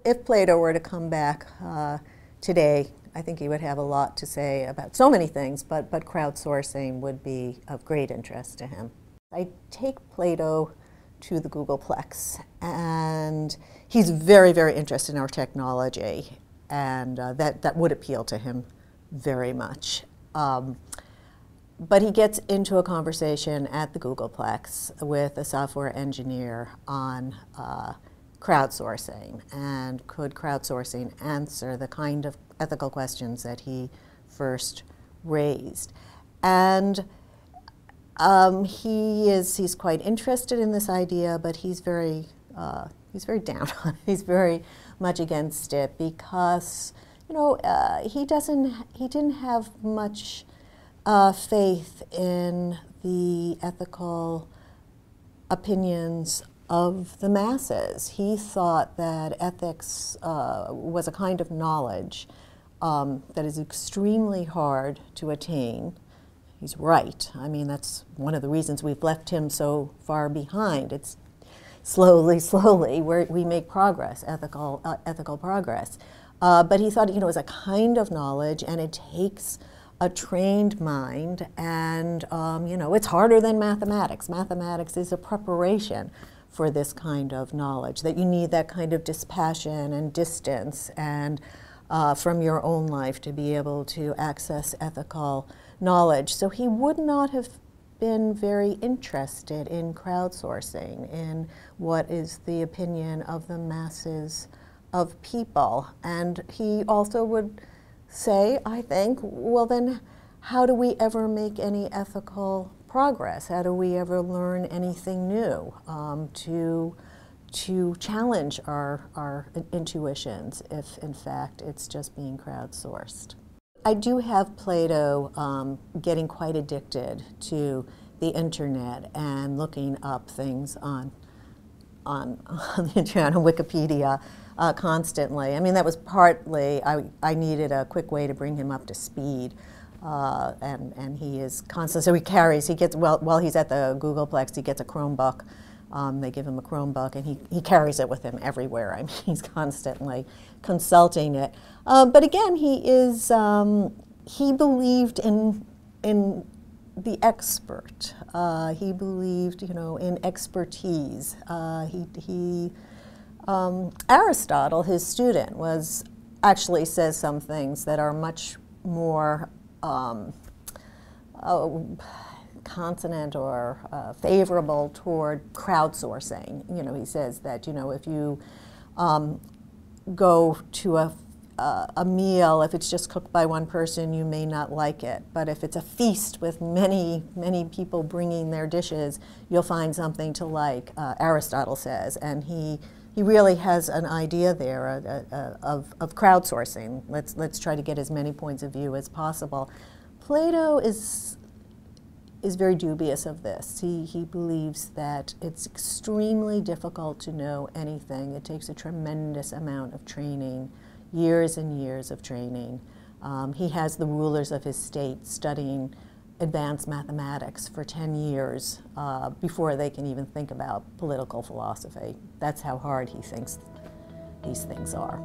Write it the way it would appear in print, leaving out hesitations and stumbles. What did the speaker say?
if Plato were to come back today, I think he would have a lot to say about so many things, but crowdsourcing would be of great interest to him. I take Plato to the Googleplex, and he's very, very interested in our technology, and that would appeal to him very much. But he gets into a conversation at the Googleplex with a software engineer on crowdsourcing, and could crowdsourcing answer the kind of ethical questions that he first raised. And he's quite interested in this idea, but he's very down on it. He's very much against it because, you know, he didn't have much faith in the ethical opinions of the masses. He thought that ethics was a kind of knowledge that is extremely hard to attain. He's right. I mean, that's one of the reasons we've left him so far behind. It's slowly we make progress, ethical progress. But he thought, you know, it was a kind of knowledge, and it takes a trained mind, and you know, it's harder than mathematics. Mathematics is a preparation for this kind of knowledge, that you need that kind of dispassion and distance and from your own life to be able to access ethical knowledge. So he would not have been very interested in crowdsourcing, in what is the opinion of the masses of people. And he also would say, I think, well then, how do we ever make any ethical progress? How do we ever learn anything new to challenge our intuitions if, in fact, it's just being crowdsourced? I do have Plato getting quite addicted to the internet and looking up things on the internet, on Wikipedia, constantly. I mean, that was partly, I needed a quick way to bring him up to speed, and he is constant. So he gets, while he's at the Googleplex, he gets a Chromebook. They give him a Chromebook, and he carries it with him everywhere. I mean, he's constantly consulting it. But again, he believed in the expert. He believed, you know, in expertise. Aristotle, his student, actually says some things that are much more consonant or favorable toward crowdsourcing. You know, he says that, you know, if you go to a meal, if it's just cooked by one person, you may not like it. But if it's a feast with many people bringing their dishes, you'll find something to like, Aristotle says. And he really has an idea there of crowdsourcing. Let's try to get as many points of view as possible. Plato is very dubious of this. He believes that it's extremely difficult to know anything. It takes a tremendous amount of training, years and years of training. He has the rulers of his state studying advanced mathematics for 10 years before they can even think about political philosophy. That's how hard he thinks these things are.